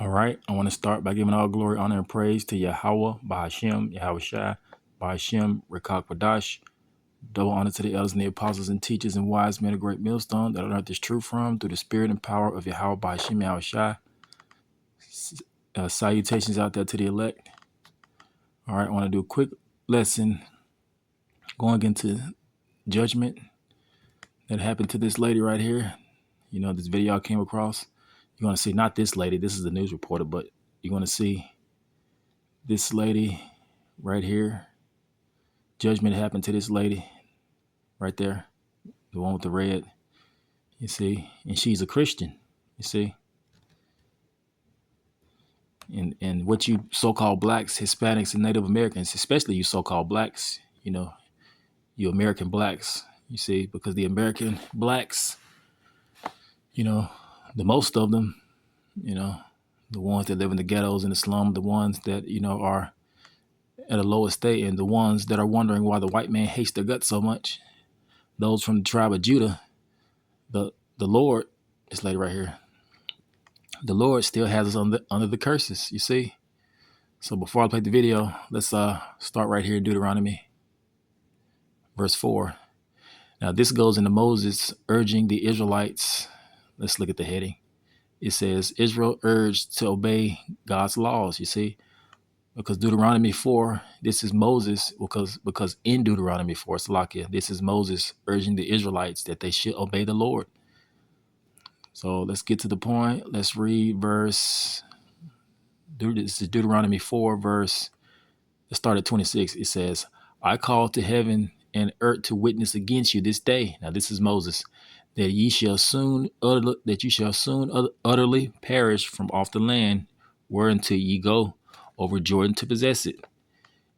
All right, I want to start by giving all glory, honor, and praise to Yahweh, Bahashem, Yahweh Shai, Bahashem, Rekak Wadash. Double honor to the elders and the apostles and teachers and wise men of great millstone that I learned this truth from through the spirit and power of Yahweh, Bahashem, Yahweh Shai. Salutations out there to the elect. All right, I want to do a quick lesson going into judgment that happened to this lady right here. You know, this video I came across. You're going to see, not this lady, this is the news reporter, but you're going to see this lady right here. Judgment happened to this lady right there, the one with the red, you see, and she's a Christian, you see. And what you so-called blacks, Hispanics, and Native Americans, especially you so-called blacks, you know, you American blacks, you see, because the American blacks, you know, the most of them, you know, the ones that live in the ghettos and the slum, the ones that, you know, are at a lower state, and the ones that are wondering why the white man hates their guts so much, those from the tribe of Judah, the Lord, this lady right here, the Lord still has us under the curses, you see. So before I play the video, let's start right here in Deuteronomy, verse 4. Now this goes into Moses urging the Israelites. Let's look at the heading. It says, Israel urged to obey God's laws, you see. Because Deuteronomy 4, this is Moses, because in Deuteronomy 4, Salakia, this is Moses urging the Israelites that they should obey the Lord. So let's get to the point. Let's read this is Deuteronomy 4, let's start at 26. It says, I call to heaven and earth to witness against you this day. Now this is Moses, that you shall soon utterly perish from off the land whereunto ye go over Jordan to possess it.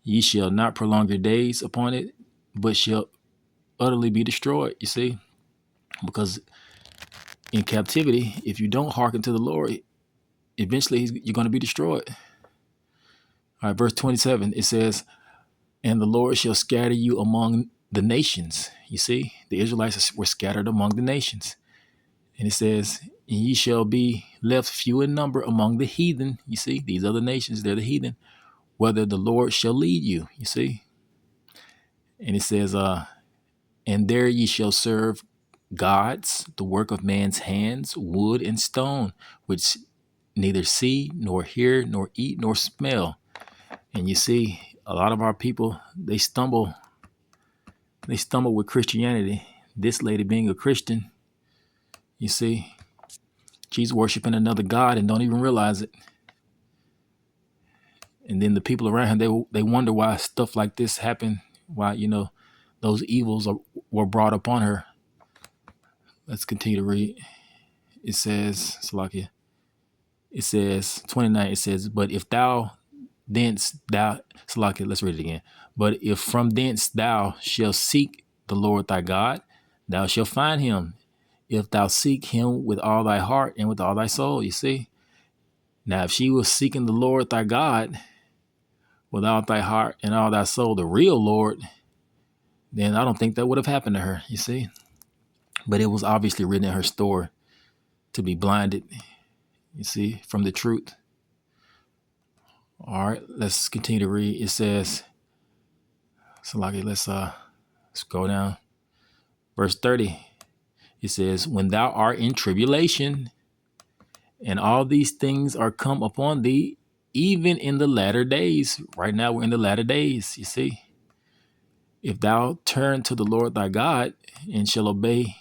Ye shall not prolong your days upon it, but shall utterly be destroyed. You see, because in captivity, if you don't hearken to the Lord, eventually you're going to be destroyed. All right, verse 27, it says, and the Lord shall scatter you among the nations. You see, the Israelites were scattered among the nations. And it says, and ye shall be left few in number among the heathen. You see, these other nations, they're the heathen, whether the Lord shall lead you. You see, and it says, and there ye shall serve gods, the work of man's hands, wood and stone, which neither see, nor hear, nor eat, nor smell. And you see, a lot of our people, they stumble with Christianity. This lady being a Christian, you see, she's worshiping another God and don't even realize it. And then the people around her, they wonder why stuff like this happened, why, you know, those evils were brought upon her. Let's continue to read. It says, Salakia, it says, 29, it says, but if thou thence thou, Salakia, let's read it again. But if from thence thou shalt seek the Lord thy God, thou shalt find him, if thou seek him with all thy heart and with all thy soul. You see? Now, if she was seeking the Lord thy God with all thy heart and all thy soul, the real Lord, then I don't think that would have happened to her, you see? But it was obviously written in her story to be blinded, you see, from the truth. All right, let's continue to read. It says, Salaki, let's scroll down. Verse 30, it says, when thou art in tribulation, and all these things are come upon thee, even in the latter days. Right now we're in the latter days, you see. If thou turn to the Lord thy God and shall be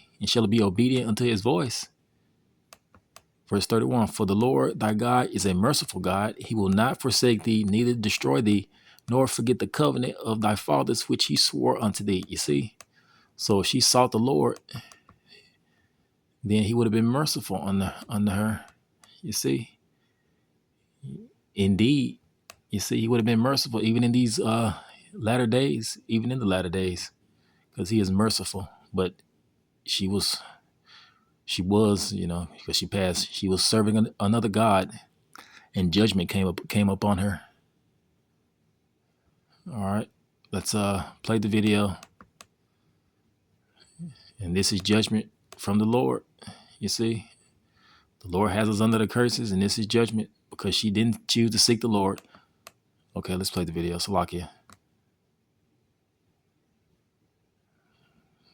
obedient unto his voice. Verse 31, for the Lord thy God is a merciful God. He will not forsake thee, neither destroy thee, nor forget the covenant of thy fathers, which he swore unto thee. You see? So if she sought the Lord, then he would have been merciful unto her. You see? Indeed, you see, he would have been merciful even in these latter days, even in the latter days, because he is merciful. But she was, you know, because she passed, she was serving another God, and judgment came up on her. All right, let's play the video. And this is judgment from the Lord. You see, the Lord has us under the curses, and this is judgment because she didn't choose to seek the Lord. Okay, let's play the video. Salakia.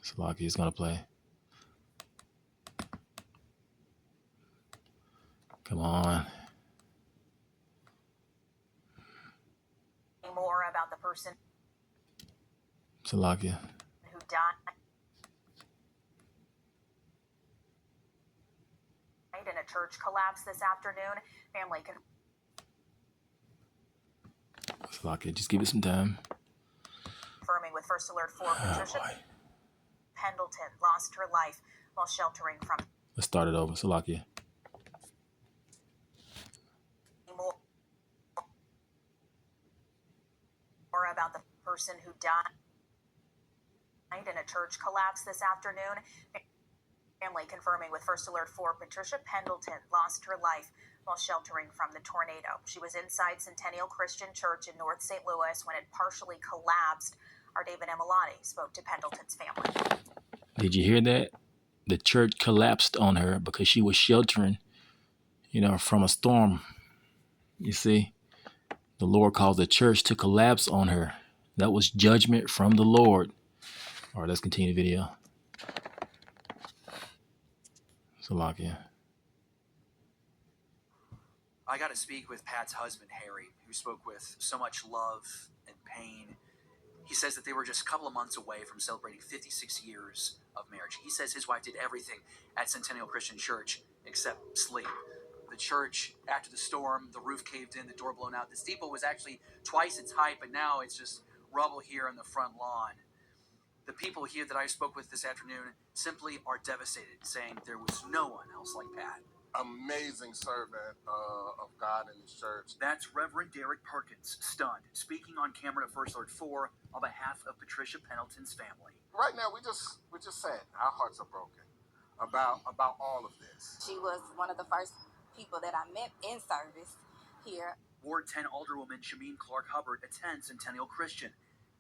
Salakia is going to play. Come on. More about the person Salakia. who died in a church collapse this afternoon. Family Salakia, just give it some time. confirming with First Alert 4, Patricia Pendleton lost her life while sheltering from. Let's start it over. Salakia. More about the person who died in a church collapse this afternoon. Family confirming with First Alert 4, Patricia Pendleton lost her life while sheltering from the tornado. She was inside Centennial Christian Church in North St. Louis when it partially collapsed. Our David Emilati spoke to Pendleton's family. Did you hear that? The church collapsed on her because she was sheltering, from a storm. You see, the Lord caused the church to collapse on her. That was judgment from the Lord. All right, let's continue the video. Salakia. I got to speak with Pat's husband, Harry, who spoke with so much love and pain. He says that they were just a couple of months away from celebrating 56 years of marriage. He says his wife did everything at Centennial Christian Church except sleep. The church, after the storm, the roof caved in, the door blown out. The steeple was actually twice its height, but now it's just rubble here on the front lawn. The people here that I spoke with this afternoon simply are devastated, saying there was no one else like Pat. Amazing servant of God in his church. That's Reverend Derek Perkins, stunned, speaking on camera to First Alert 4 on behalf of Patricia Pendleton's family. Right now, we're just sad. Our hearts are broken about all of this. She was one of the first people that I met in service here. Ward 10 Alderwoman Shameen Clark Hubbard attends Centennial Christian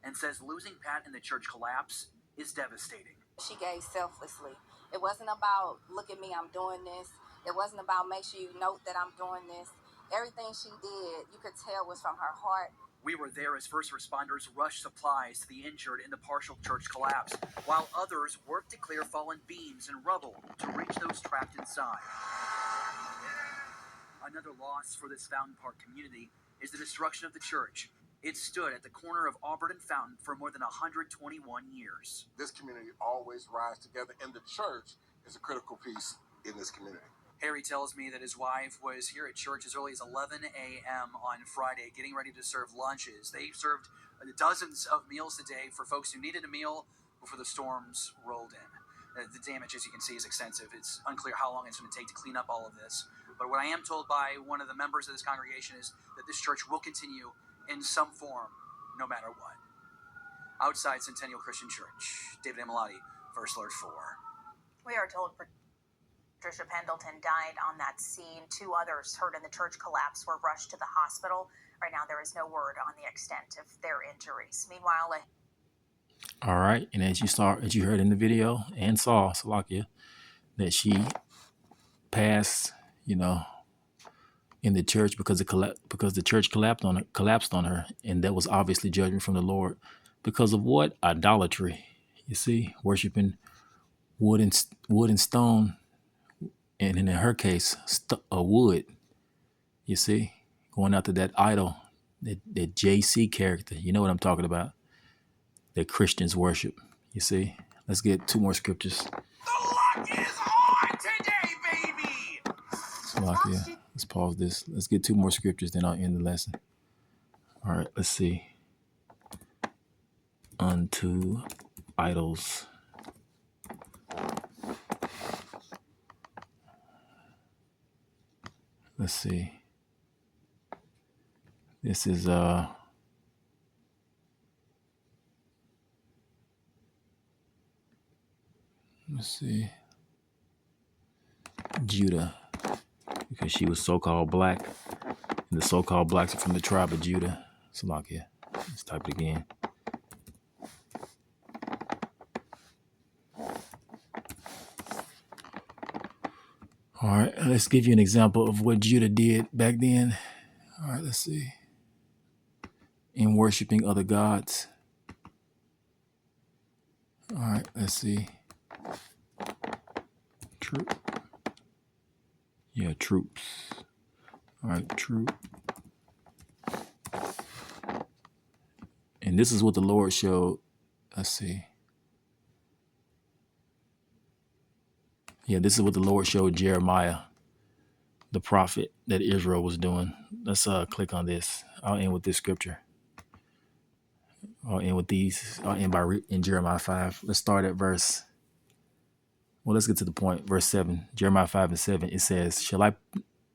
and says losing Pat in the church collapse is devastating. She gave selflessly. It wasn't about, look at me, I'm doing this. It wasn't about, make sure you note that I'm doing this. Everything she did, you could tell was from her heart. We were there as first responders rushed supplies to the injured in the partial church collapse, while others worked to clear fallen beams and rubble to reach those trapped inside. Another loss for this Fountain Park community is the destruction of the church. It stood at the corner of Auburn and Fountain for more than 121 years. This community always rides together, and the church is a critical piece in this community. Harry tells me that his wife was here at church as early as 11 a.m. on Friday, getting ready to serve lunches. They served dozens of meals a day for folks who needed a meal before the storms rolled in. The damage, as you can see, is extensive. It's unclear how long it's going to take to clean up all of this. But what I am told by one of the members of this congregation is that this church will continue in some form, no matter what. Outside Centennial Christian Church, David Emilati, First Alert 4. We are told Patricia Pendleton died on that scene. 2 others hurt in the church collapse were rushed to the hospital. Right now, there is no word on the extent of their injuries. Meanwhile, All right, and as you heard in the video and saw, Salakia, that she passed, in the church because the church collapsed on her, and that was obviously judgment from the Lord. Because of what? Idolatry. You see, worshiping wood and stone, and in her case, wood. You see, going after that idol, that JC character. You know what I'm talking about? That Christians worship. You see. Let's get 2 more scriptures. The luck is on today, baby! Salakia. Let's pause this. Let's get 2 more scriptures, then I'll end the lesson. All right, let's see. Unto idols. Let's see. This is let's see. Judah. Because she was so-called black. And the so-called blacks are from the tribe of Judah. Salakia. Let's type it again. All right, let's give you an example of what Judah did back then. All right, let's see. In worshiping other gods. All right, let's see. Troops. All right, troop. And this is what the Lord showed. Let's see. Yeah, this is what the Lord showed Jeremiah, the prophet that Israel was doing. Let's click on this. I'll end with this scripture. I'll end with these. I'll end in Jeremiah 5. Let's start at verse. Well, let's get to the point. Verse 7. Jeremiah 5 and 7. It says, "Shall I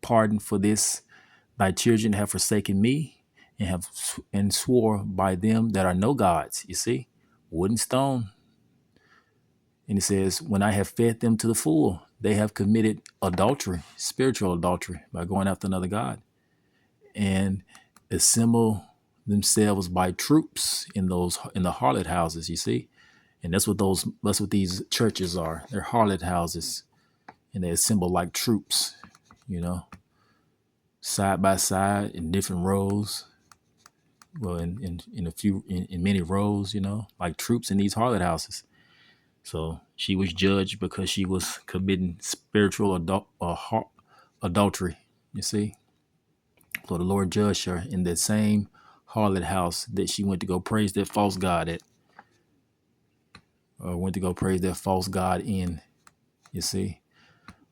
pardon for this? Thy children have forsaken me and swore by them that are no gods." You see, wood and stone. And it says, "When I have fed them to the full, they have committed adultery, spiritual adultery, by going after another god, and assemble themselves by troops in the harlot houses." You see, and that's what these churches are. They're harlot houses, and they assemble like troops, side by side in different rows. Well, in many rows, like troops in these harlot houses. So she was judged because she was committing spiritual adultery, you see. So the Lord judged her in that same harlot house that she went to go praise that false god at, or went to go praise that false god in, you see.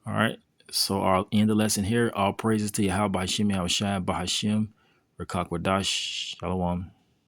All right, so I'll end the lesson here. All praises to Yahweh Hashem, Yahweh Shai, Bahashem, Rakak Wadash, Shalom.